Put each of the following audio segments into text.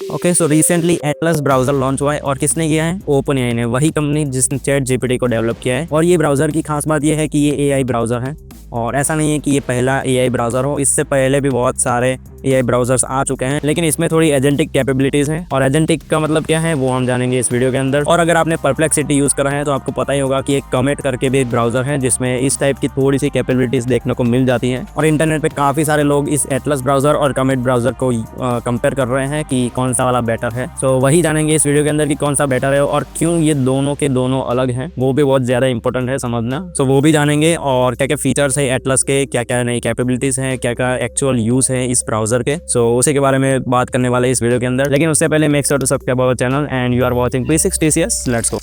Okay, so recently Atlas browser launch हुआ है और किसने किया है? ओपन एआई ने, वही कंपनी जिसने चैट जीपीटी को डेवलप किया है। और ये ब्राउजर की खास बात ये है कि ये एआई ब्राउजर है और ऐसा नहीं है कि ये पहला एआई ब्राउजर हो, इससे पहले भी बहुत सारे एआई ब्राउजर्स आ चुके हैं, लेकिन इसमें थोड़ी एजेंटिक कैपेबिलिटीज हैं। और एजेंटिक का मतलब क्या है वो हम जानेंगे इस वीडियो के अंदर। और अगर आपने परप्लेक्सिटी यूज करा है तो आपको पता ही होगा कि एक कमेट करके भी एक ब्राउजर है जिसमें इस टाइप की थोड़ी सी कैपेबिलिटीज देखने को मिल जाती हैं। और इंटरनेट पे काफी सारे लोग इस एटलस ब्राउजर और कमेट ब्राउजर को कंपेयर कर रहे हैं कि कौन सा वाला बेटर है। सो वही जानेंगे इस वीडियो के अंदर कि कौन सा बेटर है और क्यों ये दोनों के दोनों अलग हैं, वो भी बहुत ज्यादा इंपॉर्टेंट है समझना। सो वो भी जानेंगे और क्या क्या फीचर्स है एटलस के, क्या क्या नई कैपेबिलिटीज हैं, क्या क्या एक्चुअल यूज है इस ब्राउजर के। सो उसी के बारे में बात करने वाले इस वीडियो के अंदर। लेकिन उससे पहले make sure to subscribe our channel and you are watching P6 TCS। Let's go.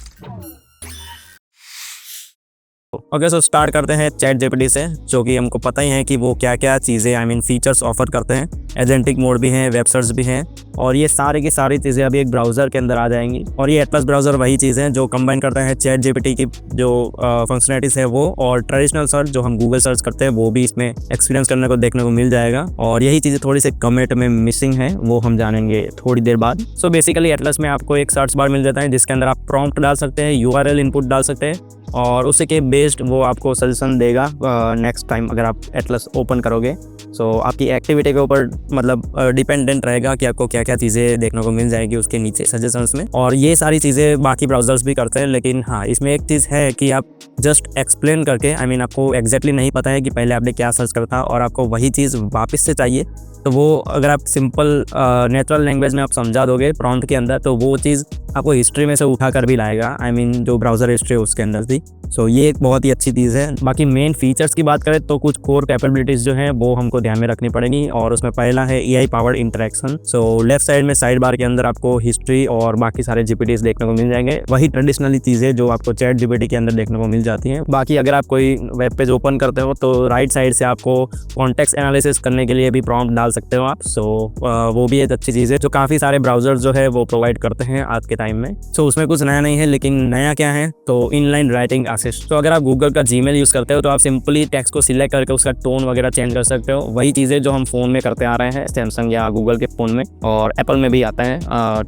Okay, so start करते हैं चैट जीपीटी से, जो कि हमको पता ही है कि वो क्या क्या चीज़ें फीचर्स ऑफर करते हैं। एजेंटिक मोड भी है, वेब सर्च भी हैं और ये सारी की सारी चीज़ें अभी एक ब्राउज़र के अंदर आ जाएंगी। और ये एटलस ब्राउज़र वही चीज़ है जो कंबाइन करता है चैट जीपीटी की जो फंक्शनलिटीज़ है वो, और ट्रेडिशनल सर्च जो हम गूगल सर्च करते हैं वो भी इसमें एक्सपीरियंस करने को देखने को मिल जाएगा। और यही चीज़ें थोड़ी सी कमेंट में मिसिंग है, वो हम जानेंगे थोड़ी देर बाद। सो बेसिकली एटलस में आपको एक सर्च बार मिल जाता है जिसके अंदर आप प्रॉम्प्ट डाल सकते हैं, URL इनपुट डाल सकते हैं और उससे के बेस्ड वो आपको सजेशन देगा नेक्स्ट टाइम अगर आप एटलस ओपन करोगे। सो आपकी एक्टिविटी के ऊपर मतलब डिपेंडेंट रहेगा कि आपको क्या क्या चीज़ें देखने को मिल जाएगी उसके नीचे सजेशंस में। और ये सारी चीज़ें बाकी ब्राउजर्स भी करते हैं, लेकिन हाँ इसमें एक चीज़ है कि आप जस्ट एक्सप्लेन करके आपको एग्जैक्टली नहीं पता है कि पहले आपने क्या सर्च करा था और आपको वही चीज़ वापस से चाहिए, तो वो अगर आप सिंपल नेचुरल लैंग्वेज में आप समझा दोगे प्रॉम्प्ट के अंदर तो वो चीज़ आपको हिस्ट्री में से उठा कर भी लाएगा। जो ब्राउज़र हिस्ट्री उसके अंदर थी। सो ये एक बहुत ही अच्छी चीज़ है। बाकी मेन फीचर्स की बात करें तो कुछ कोर कैपेबिलिटीज़ जो हैं वो हमको ध्यान में रखनी पड़ेगी और उसमें पहला है AI powered interaction. So left side में साइड बार के अंदर आपको हिस्ट्री और बाकी सारे जीपीटीज देखने को मिल जाएंगे, वही ट्रेडिशनली चीज़ें जो आपको चैट जीपीटी के अंदर देखने को मिल जाती हैं। बाकी अगर आप कोई वेब पेज ओपन करते हो तो राइट साइड से आपको कॉन्टेक्स्ट एनालिसिस करने के लिए भी प्रॉम्प्ट डाल सकते हो आप। सो वो भी एक अच्छी चीज़ है जो काफ़ी सारे ब्राउजर जो है वो प्रोवाइड करते हैं आज के टाइम में। सो उसमें कुछ नया नहीं है, लेकिन नया क्या है तो इनलाइन राइटिंग असिस्ट। तो अगर आप गूगल का जीमेल यूज़ करते हो तो आप सिंपली टेक्स्ट को सिलेक्ट करके उसका टोन वगैरह चेंज कर सकते हो, वही चीज़ें जो हम फ़ोन में करते आ रहे हैं सैमसंग या गूगल के फ़ोन में, और एप्पल में भी आता है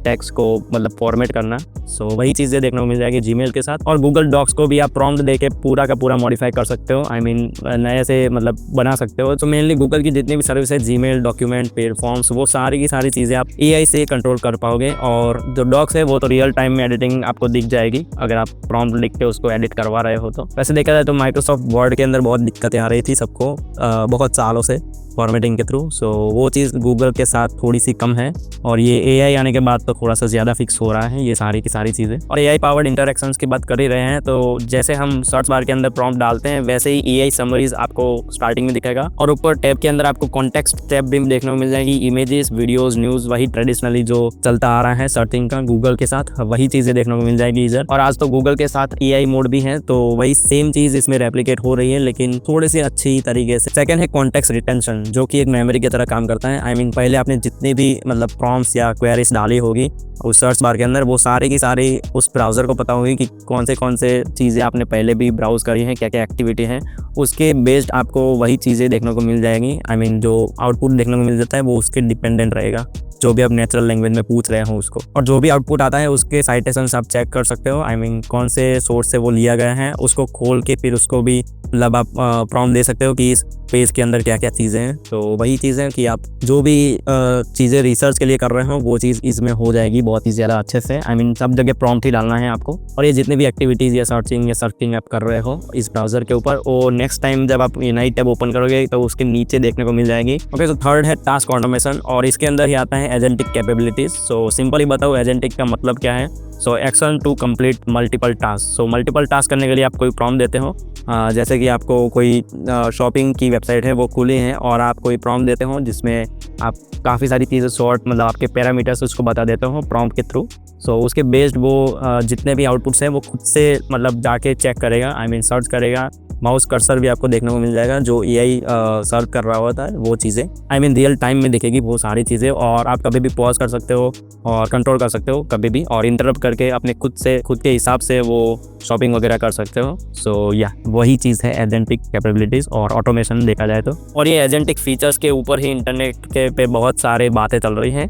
टेक्स्ट को मतलब फॉर्मेट करना। सो वही चीज़ें देखने को मिल जाएगी जीमेल के साथ। और गूगल डॉक्स को भी आप प्रॉम्प्ट देके पूरा का पूरा मॉडिफाई कर सकते हो, नए से मतलब बना सकते हो। तो मेनली गूगल की जितनी भी सर्विस है, जीमेल, डॉक्यूमेंट, पेड फॉर्म्स, वो सारी की सारी चीज़ें आप एआई से कंट्रोल कर पाओगे। और जो डॉक्स है वो तो रियल टाइम में एडिटिंग आपको दिख जाएगी अगर आप प्रॉम्प्ट लिख के उसको एडिट करवा रहे हो तो। वैसे देखा जाए तो माइक्रोसॉफ्ट वर्ड के अंदर बहुत दिक्कतें आ रही थी सबको बहुत सालों से फॉर्मेटिंग के थ्रू। सो वो चीज़ गूगल के साथ थोड़ी सी कम है और ये एआई आने के बाद तो थोड़ा सा ज़्यादा फिक्स हो रहा है ये सारी की सारी चीज़ें। और एआई पावर्ड इंटरेक्शंस की बात कर ही रहे हैं तो जैसे हम सर्च बार के अंदर प्रॉम्प्ट डालते हैं वैसे ही एआई समरीज आपको स्टार्टिंग में दिखेगा और ऊपर टैब के अंदर आपको कॉन्टेक्स्ट टैब भी देखने को मिल जाएगी। इमेजेस, वीडियोस, न्यूज़, वही ट्रेडिशनली जो चलता आ रहा है सर्चिंग का गूगल के साथ, वही चीज़ें देखने को मिल जाएगी इधर। और आज तो गूगल के साथ एआई मोड भी है तो वही सेम चीज़ इसमें रेप्लिकेट हो रही है, लेकिन थोड़ी सी अच्छी तरीके से। सेकंड है कॉन्टेक्स्ट रिटेंशन, जो कि एक मेमोरी की तरह काम करता है। पहले आपने जितनी भी मतलब प्रॉम्प्ट्स या क्वेरीज डाली होगी उस सर्च बार के अंदर, वो सारी की सारी उस ब्राउज़र को पता होगी कि कौन से चीज़ें आपने पहले भी ब्राउज़ करी हैं, क्या क्या एक्टिविटी है, उसके बेस्ड आपको वही चीज़ें देखने को मिल जाएंगी। जो आउटपुट देखने को मिल जाता है वो उसके डिपेंडेंट रहेगा, जो भी आप नेचुरल लैंग्वेज में पूछ रहे हो उसको। और जो भी आउटपुट आता है उसके साइटेशंस आप चेक कर सकते हो, कौन से सोर्स से वो लिया गया है, उसको खोल के फिर उसको भी मतलब आप प्रॉम्प्ट दे सकते हो कि इस पेज के अंदर क्या क्या चीज़ें हैं। तो वही चीज़ है कि आप जो भी चीज़ें रिसर्च के लिए कर रहे हो वो चीज़ इसमें हो जाएगी बहुत ही ज़्यादा अच्छे से। सब जगह प्रॉम्प्ट ही डालना है आपको। और ये जितनी भी एक्टिविटीज़ या सर्चिंग आप कर रहे हो इस ब्राउज़र के ऊपर, वो नेक्स्ट टाइम जब आप ये नई टैब ओपन करोगे तो उसके नीचे देखने को मिल जाएगी। ओके, तो थर्ड है टास्क ऑटोमेशन और इसके अंदर ही आता है एजेंटिक कैपेबिलिटीज़। सो सिंपली बताओ एजेंटिक का मतलब क्या है। So action to complete multiple task. So multiple task करने के लिए आप कोई प्रॉम्प्ट देते हो, जैसे कि आपको कोई शॉपिंग की वेबसाइट है वो खुली है और आप कोई प्रॉम्प्ट देते हो जिसमें आप काफ़ी सारी चीज़ें शॉर्ट मतलब आपके पैरामीटर्स उसको बता देते हो प्रॉम्प्ट के थ्रू। सो उसके बेस्ड वो जितने भी आउटपुट्स हैं वो खुद से मतलब जाके चेक करेगा, सर्च करेगा। माउस कर्सर भी आपको देखने को मिल जाएगा जो एआई सर्च कर रहा होता है, वो चीज़ें रियल टाइम में दिखेगी वो सारी चीज़ें। और आप कभी भी पॉज कर सकते हो और कंट्रोल कर सकते हो कभी भी, और इंटरप्ट करके अपने खुद के हिसाब से वो शॉपिंग वगैरह कर सकते हो। सो या वही चीज़ है एजेंटिक कैपेबिलिटीज़ और ऑटोमेशन देखा जाए तो। और ये एजेंटिक फीचर्स के ऊपर ही इंटरनेट के पे बहुत सारे बातें चल रही हैं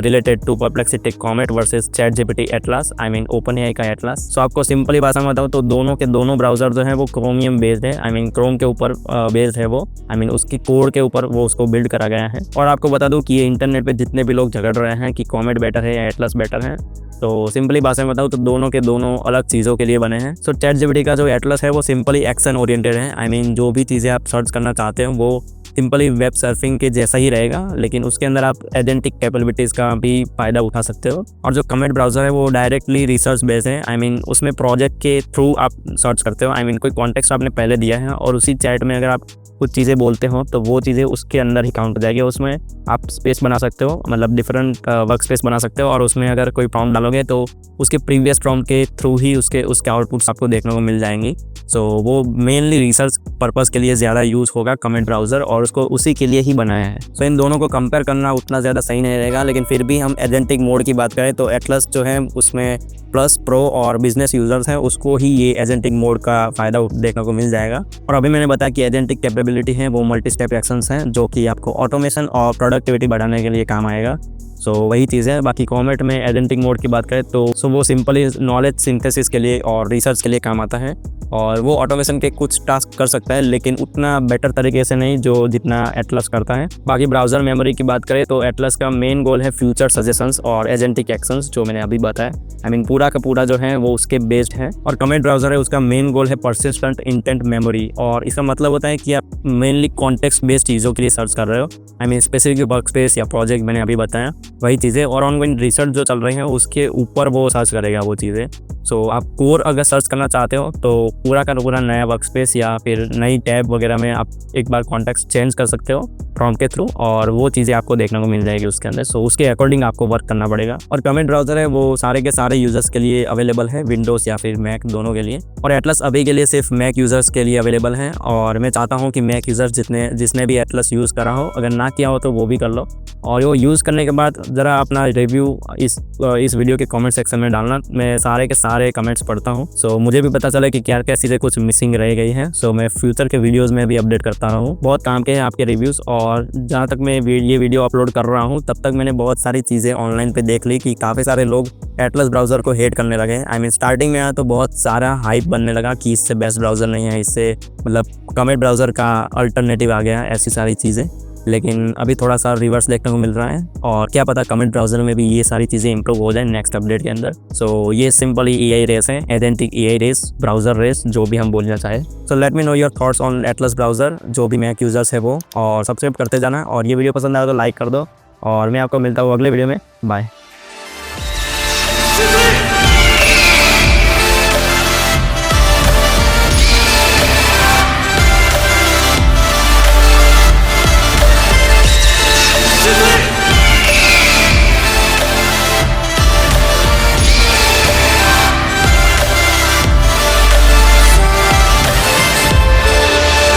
related to Perplexity Comet versus Chat GPT Atlas, I mean Open AI का एटलस। सो आपको सिंपली भाषा में बताऊँ तो दोनों के दोनों ब्राउज़र जो है वो क्रोमियम बेस्ड है, आई मीन क्रोम के ऊपर बेस्ड है वो, आई मीन उसकी कोड के ऊपर वो उसको बिल्ड करा गया है। और आपको बता दूँ कि ये इंटरनेट पे जितने भी लोग झगड़ रहे हैं कि कॉमेट बेटर है या एटलस बेटर है, तो सिंपली भाषा में बताऊँ तो दोनों के दोनों अलग चीज़ों के लिए बने हैं। सो चैट जीपीटी का जो एटलस है वो सिंपली एक्शन ओरिएंटेड है, आई मीन जो भी चीज़ें आप सर्च करना चाहते हो वो सिंपली वेब सर्फिंग के जैसा ही रहेगा, लेकिन उसके अंदर आप एजेंटिक कैपेबिलिटीज़ का भी फ़ायदा उठा सकते हो। और जो कमेंट ब्राउज़र है वो डायरेक्टली रिसर्च बेस्ड है, आई मीन उसमें प्रोजेक्ट के थ्रू आप सर्च करते हो, आई मीन कोई कॉन्टेक्स्ट आपने पहले दिया है और उसी चैट में अगर आप कुछ चीज़ें बोलते हो तो वो चीज़ें उसके अंदर ही काउंट हो जाएगी। उसमें आप स्पेस बना सकते हो, मतलब डिफरेंट वर्क स्पेस बना सकते हो और उसमें अगर कोई प्रॉम्प्ट डालोगे तो उसके प्रीवियस प्रॉम्प्ट के थ्रू ही उसके आउटपुट्स आपको देखने को मिल जाएंगी। सो वो मेनली रिसर्च पर्पज़ के लिए ज़्यादा यूज़ होगा कमेंट ब्राउज़र और उसको उसी के लिए ही बनाया है। सो इन दोनों को कंपेयर करना उतना ज़्यादा सही नहीं रहेगा, लेकिन फिर भी हम एजेंटिक मोड की बात करें तो एटलस जो है उसमें प्लस प्रो और बिजनेस यूज़र्स हैं उसको ही ये एजेंटिक मोड का फ़ायदा देखने को मिल जाएगा। और अभी मैंने बताया कि एजेंटिक कैपेबिलिटी है वो मल्टी स्टेप एक्शंस हैं जो कि आपको ऑटोमेशन और प्रोडक्टिविटी बढ़ाने के लिए काम आएगा। सो वही चीज़ है। बाकी कॉमेट में एजेंटिक मोड की बात करें तो वो सिंपली नॉलेज सिंथेसिस के लिए और रिसर्च के लिए काम आता है और वो ऑटोमेशन के कुछ टास्क कर सकता है, लेकिन उतना बेटर तरीके से नहीं जो जितना एटलस करता है। बाकी ब्राउज़र मेमोरी की बात करें तो एटलस का मेन गोल है फ्यूचर सजेशंस और एजेंटिक एक्शंस, जो मैंने अभी बताया, आई मीन पूरा का पूरा जो है वो उसके बेस्ड है। और कमेंट ब्राउज़र है उसका मेन गोल है परसिस्टेंट इंटेंट मेमोरी, और इसका मतलब होता है कि आप मेनली कॉन्टेक्स्ट बेस्ड चीज़ों के लिए सर्च कर रहे हो, I mean specific work space या प्रोजेक्ट मैंने अभी बताया वही चीज़ें, और ऑनगोइंग रिसर्च जो चल रही है उसके ऊपर वो सर्च करेगा वो चीज़ें। सो आप कोर अगर सर्च करना चाहते हो तो पूरा का पूरा नया वर्क स्पेस या फिर नई टैब वगैरह में आप एक बार कॉन्टेक्स्ट चेंज कर सकते हो प्रॉम्प्ट के थ्रू और वो चीज़ें आपको देखने को मिल जाएगी उसके अंदर। सो उसके अकॉर्डिंग आपको वर्क करना पड़ेगा। और कमेंट ब्राउज़र है वो सारे के सारे यूज़र्स के लिए अवेलेबल है, विंडोज़ या फिर मैक दोनों के लिए, और एटलस अभी के लिए सिर्फ मैक यूज़र्स के लिए अवेलेबल है। और मैं चाहता हूँ कि मैक यूज़र्स जिसने भी एटलस यूज़ करा हो, अगर ना किया हो तो वो भी कर लो, और वो यूज़ करने के बाद ज़रा अपना रिव्यू इस वीडियो के कमेंट सेक्शन में डालना। मैं सारे के सारे कमेंट्स पढ़ता हूँ, सो मुझे भी पता चला कि क्या क्या चीज़ें कुछ मिसिंग रह गई हैं। सो मैं फ्यूचर के वीडियोज़ में भी अपडेट करता रहूँ। बहुत काम के हैं आपके रिव्यूज़, और जहाँ तक मैं ये वीडियो अपलोड कर रहा हूँ तब तक मैंने बहुत सारी चीज़ें ऑनलाइन पे देख ली कि काफ़ी सारे लोग एटलस ब्राउज़र को हेट करने लगे। आई मीन स्टार्टिंग में आया तो बहुत सारा हाइप बनने लगा कि इससे बेस्ट ब्राउज़र नहीं है, इससे मतलब कमेंट ब्राउज़र का अल्टरनेटिव आ गया, ऐसी सारी चीज़ें। लेकिन अभी थोड़ा सा रिवर्स देखने को मिल रहा है, और क्या पता कमेंट ब्राउज़र में भी ये सारी चीज़ें इंप्रूव हो जाए नेक्स्ट अपडेट के अंदर। सो ये सिंपली एआई रेस है, agentic AI race, browser race, जो भी हम बोलना चाहें। So let me know your thoughts on Atlas browser, जो भी मैक यूज़र्स है वो, और सब्सक्राइब करते जाना, और ये वीडियो पसंद आया तो लाइक कर दो, और मैं आपको मिलता हूँ अगले वीडियो में। बाय।